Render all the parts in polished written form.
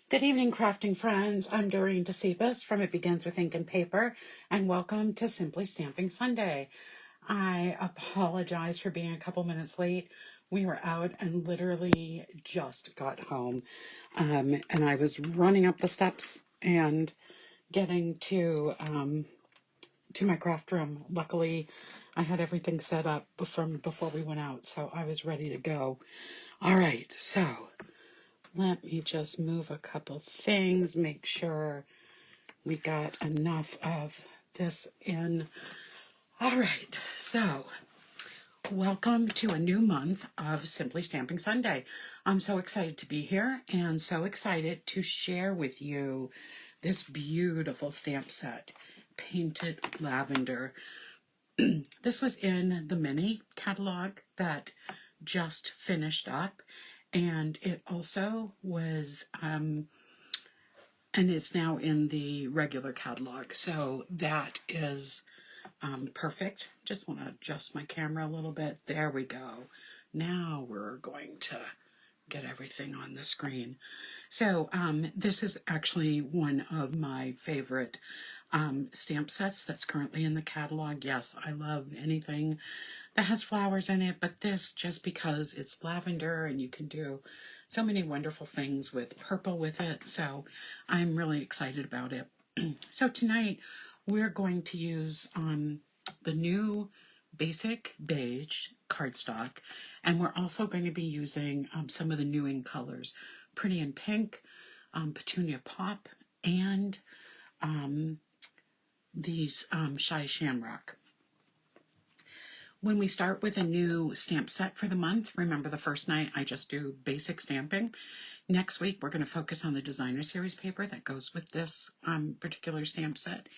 Good evening, crafting friends. I'm Dorene Decibus from It Begins with Ink and Paper, and welcome to Simply Stamping Sunday. I apologize for being a couple minutes late. We were out and literally just got home, and I was running up the steps and getting to my craft room. Luckily, I had everything set up from before we went out, so I was ready to go. All right, so let me just move a couple things, make sure we got enough of this in. All right, so welcome to a new month of Simply Stamping Sunday. I'm so excited to be here and so excited to share with you this beautiful stamp set, Painted Lavender. This was in the mini catalog that just finished up, and it also was and it's now in the regular catalog, so that is perfect. Just want to adjust my camera a little bit. There we go. Now we're going to get everything on the screen. So this is actually one of my favorite stamp sets that's currently in the catalog. Yes, I love anything that has flowers in it, but this, just because it's lavender and you can do so many wonderful things with purple with it, so I'm really excited about it. So tonight we're going to use the new basic beige cardstock, and we're also going to be using some of the new ink colors, Pretty in Pink, Petunia Pop, and these Shy Shamrock. When we start with a new stamp set for the month, remember the first night I just do basic stamping. Next week we're going to focus on the designer series paper that goes with this particular stamp set.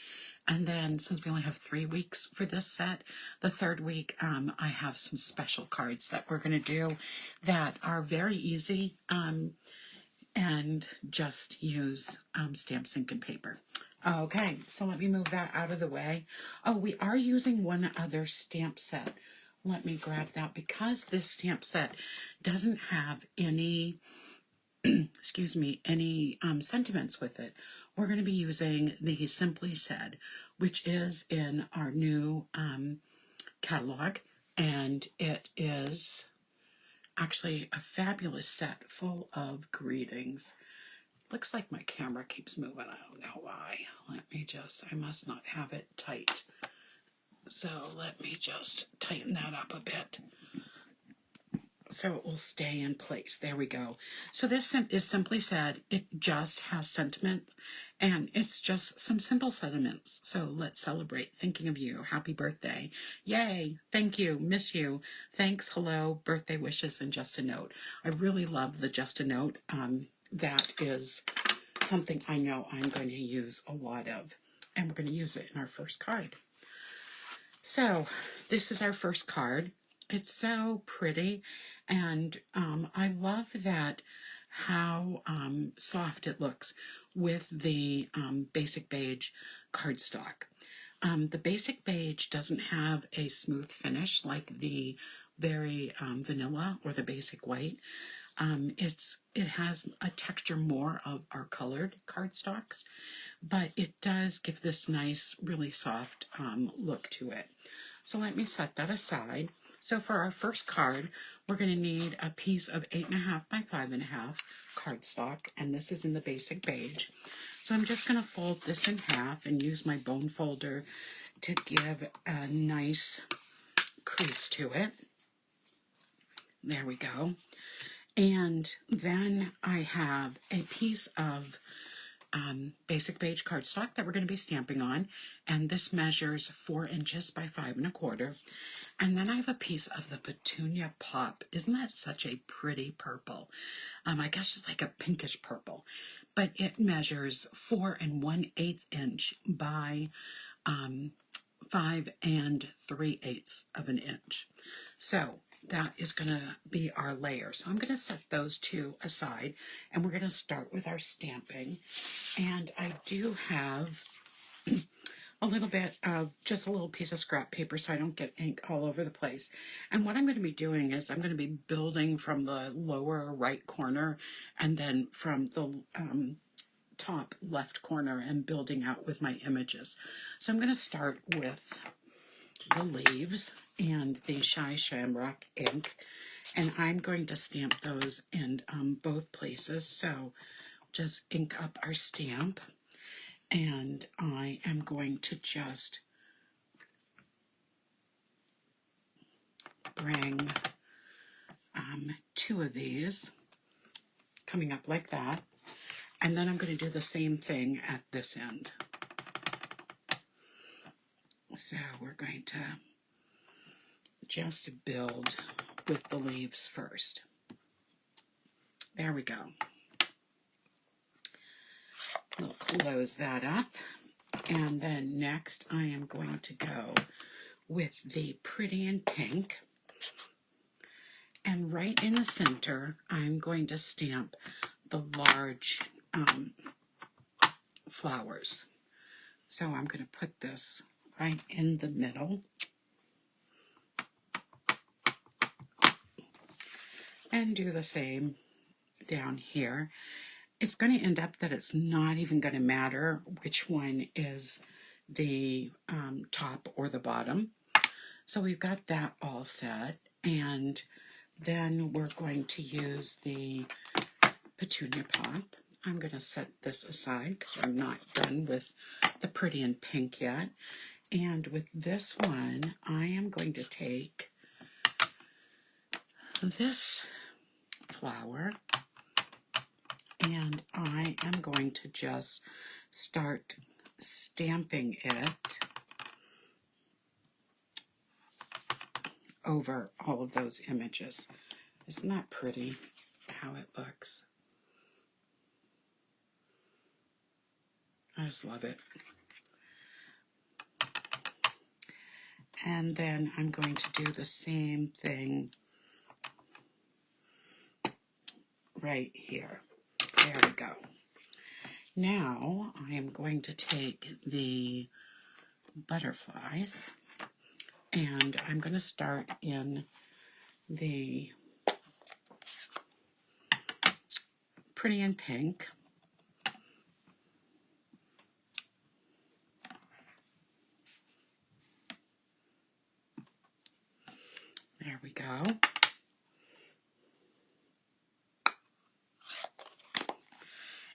And then, since we only have 3 weeks for this set, the third week I have some special cards that we're going to do that are very easy and just use stamps, ink, and paper. Okay, so let me move that out of the way. Oh, we are using one other stamp set. Let me grab that because this stamp set doesn't have any, excuse me, any sentiments with it. We're going to be using the Simply Said, which is in our new catalog, and it is actually a fabulous set full of greetings. Looks like my camera keeps moving. I don't know why. I must not have it tight. So let me just tighten that up a bit so it will stay in place. There we go. So this is Simply Said. It just has sentiment, and it's just some simple sentiments. So let's celebrate. Thinking of you. Happy birthday. Yay. Thank you. Miss you. Thanks. Hello. Birthday wishes and just a note. I really love the just a note. That is something I know I'm going to use a lot of, and we're going to use it in our first card. So this is our first card. It's so pretty, and I love that how soft it looks with the basic beige cardstock. The basic beige doesn't have a smooth finish like the very vanilla or the basic white. It has a texture more of our colored cardstocks, but it does give this nice, really soft look to it. So let me set that aside. So for our first card, we're going to need a piece of 8.5 by 5.5 cardstock, and this is in the basic beige. So I'm just going to fold this in half and use my bone folder to give a nice crease to it. There we go. And then I have a piece of basic beige cardstock that we're going to be stamping on, and this measures 4 inches by 5.25. And then I have a piece of the Petunia Pop. Isn't that such a pretty purple? I guess it's like a pinkish purple, but it measures 4 1/8 inch by 5 3/8 of an inch. So that is going to be our layer. So I'm going to set those two aside, and we're going to start with our stamping. And I do have a little bit of just a little piece of scrap paper so I don't get ink all over the place. And what I'm going to be doing is I'm going to be building from the lower right corner and then from the top left corner and building out with my images. So I'm going to start with the leaves and the Shy Shamrock ink, and I'm going to stamp those in both places. So just ink up our stamp, and I am going to just bring 2 of these coming up like that, and then I'm going to do the same thing at this end. So we're going to just build with the leaves first. There we go. We'll close that up, and then next I am going to go with the Pretty in Pink, and right in the center I'm going to stamp the large flowers. So I'm going to put this right in the middle, and do the same down here. It's going to end up that it's not even going to matter which one is the top or the bottom. So we've got that all set, and then we're going to use the Petunia Pop. I'm going to set this aside because we're not done with the Pretty in Pink yet. And with this one, I am going to take this flower, and I am going to just start stamping it over all of those images. Isn't that pretty how it looks? I just love it. And then I'm going to do the same thing right here. There we go. Now I am going to take the butterflies, and I'm going to start in the Pretty in Pink. There we go.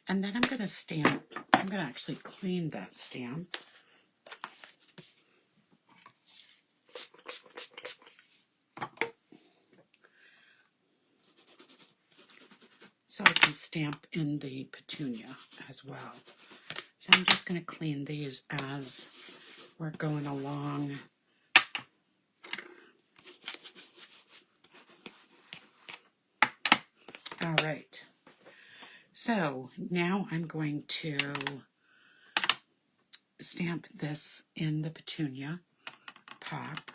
And then I'm going to stamp, I'm going to actually clean that stamp. So I can stamp in the petunia as well. So I'm just going to clean these as we're going along. All right. So now I'm going to stamp this in the Petunia Pop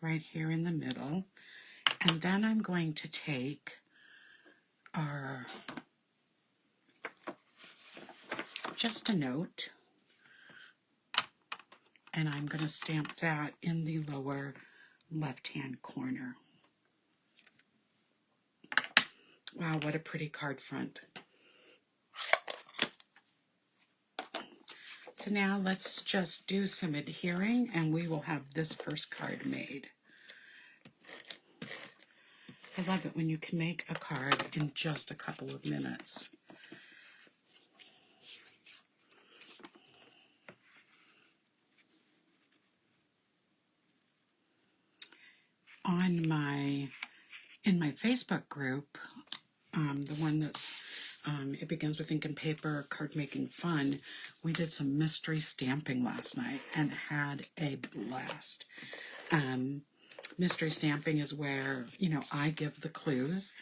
right here in the middle. And then I'm going to take our Just a Note, and I'm going to stamp that in the lower left-hand corner. Wow, what a pretty card front. So now let's just do some adhering, and we will have this first card made. I love it when you can make a card in just a couple of minutes. In my Facebook group, the one that's It Begins with Ink and Paper, Card Making Fun, we did some mystery stamping last night and had a blast. Mystery stamping is where, I give the clues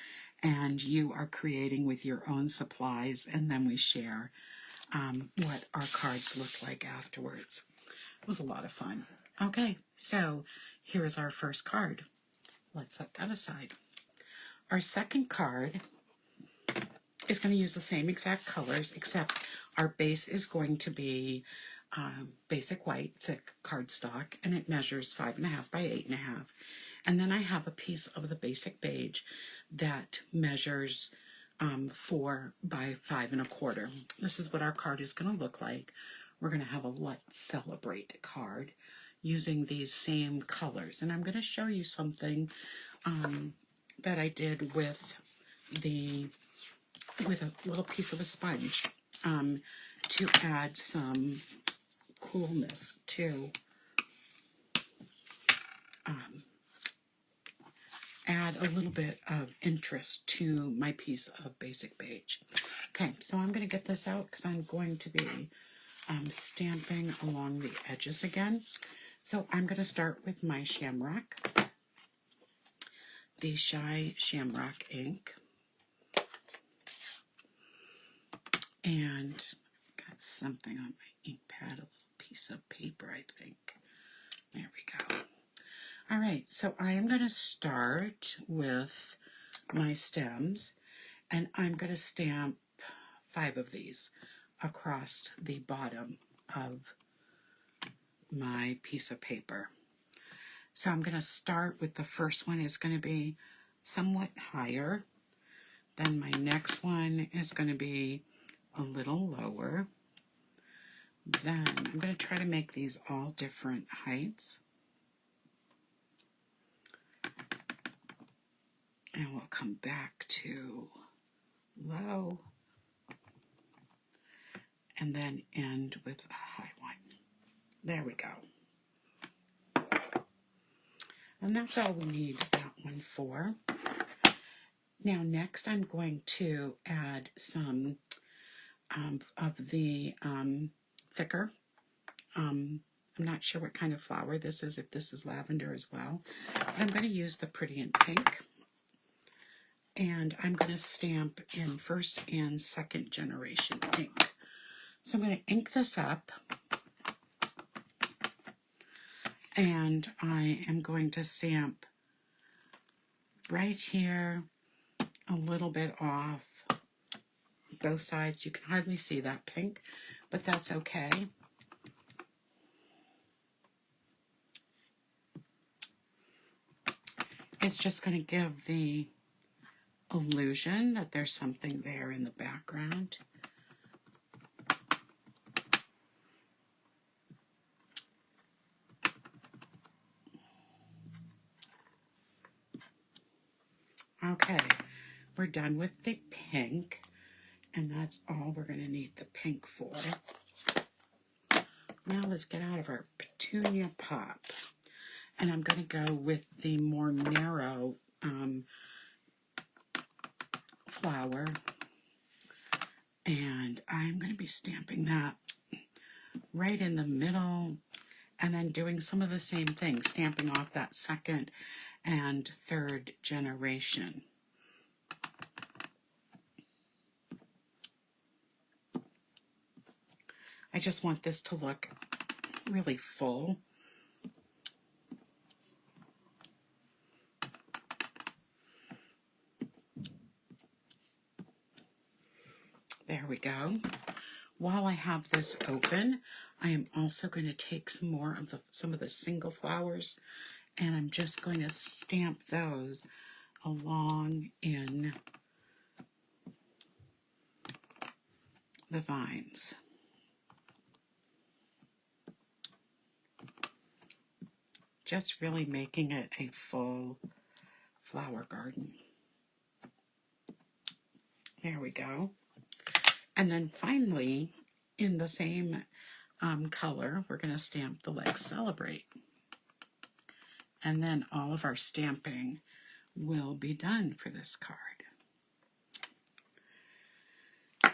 and you are creating with your own supplies, and then we share what our cards look like afterwards. It was a lot of fun. Okay, so here's our first card. Let's set that aside. Our second card is going to use the same exact colors, except our base is going to be basic white thick cardstock, and it measures 5.5 by 8.5. And then I have a piece of the basic beige that measures 4 by 5.25. This is what our card is going to look like. We're going to have a Let's Celebrate card using these same colors. And I'm going to show you something that I did with a little piece of a sponge to add some coolness to add a little bit of interest to my piece of basic beige. Okay, so I'm going to get this out because I'm going to be stamping along the edges again. So I'm going to start with my Shamrock, the Shy Shamrock ink, and got something on my ink pad, a little piece of paper, I think. There we go. All right, so I am going to start with my stems, and I'm going to stamp 5 of these across the bottom of my piece of paper. So I'm going to start with the first one is going to be somewhat higher. Then my next one is going to be a little lower. Then I'm going to try to make these all different heights. And we'll come back to low and then end with a high one. There we go. And that's all we need that one for. Now next I'm going to add some of the thicker. I'm not sure what kind of flower this is, if this is lavender as well. But I'm going to use the Pretty in Pink. And I'm going to stamp in first and second generation ink. So I'm going to ink this up. And I am going to stamp right here, a little bit off both sides. You can hardly see that pink, but that's okay. It's just going to give the illusion that there's something there in the background. Okay, we're done with the pink, and that's all we're going to need the pink for. Now let's get out of our Petunia Pop, and I'm going to go with the more narrow flower, and I'm going to be stamping that right in the middle, and then doing some of the same things, stamping off that second and third generation. I just want this to look really full. There we go. While I have this open, I am also going to take some of the single flowers, and I'm just going to stamp those along in the vines. Just really making it a full flower garden. There we go. And then finally, in the same color, we're going to stamp the Let's Celebrate. And then all of our stamping will be done for this card.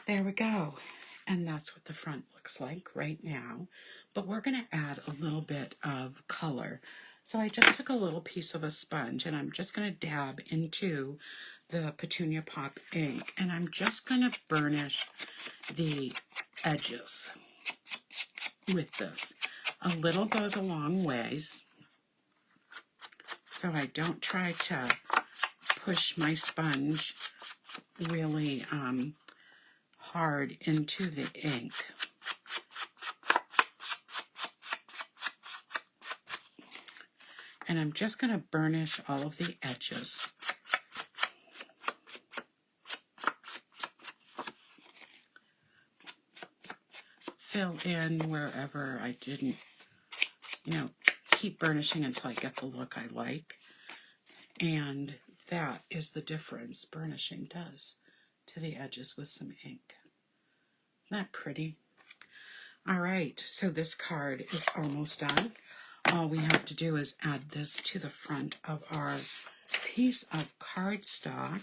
There we go. And that's what the front looks like right now. But we're going to add a little bit of color. So I just took a little piece of a sponge, and I'm just going to dab into the Petunia Pop ink, and I'm just going to burnish the edges with this. A little goes a long ways, so I don't try to push my sponge really hard into the ink. And I'm just going to burnish all of the edges. Fill in wherever I didn't, keep burnishing until I get the look I like. And that is the difference burnishing does to the edges with some ink. Isn't that pretty? All right, so this card is almost done. All we have to do is add this to the front of our piece of cardstock.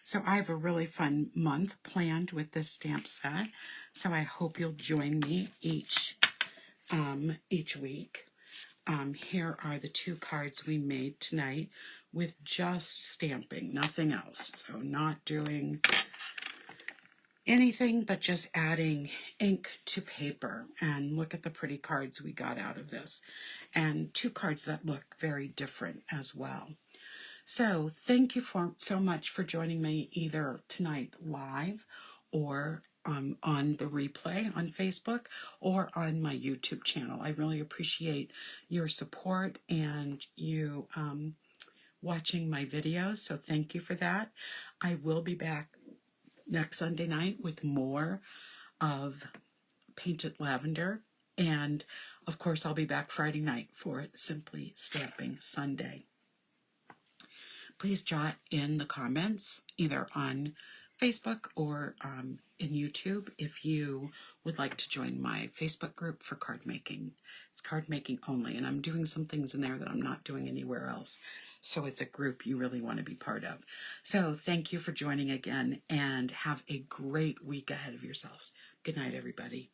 So I have a really fun month planned with this stamp set. So I hope you'll join me each week. Here are the 2 cards we made tonight with just stamping, nothing else. So not doing anything but just adding ink to paper. And look at the pretty cards we got out of this. And 2 cards that look very different as well. So thank you so much for joining me either tonight live or on the replay on Facebook or on my YouTube channel. I really appreciate your support and you watching my videos, so thank you for that. I will be back next Sunday night with more of Painted Lavender, and of course I'll be back Friday night for Simply Stamping Sunday. Please jot in the comments either on Facebook or in YouTube if you would like to join my Facebook group for card making. It's card making only, and I'm doing some things in there that I'm not doing anywhere else. So it's a group you really want to be part of. So thank you for joining again, and have a great week ahead of yourselves. Good night, everybody.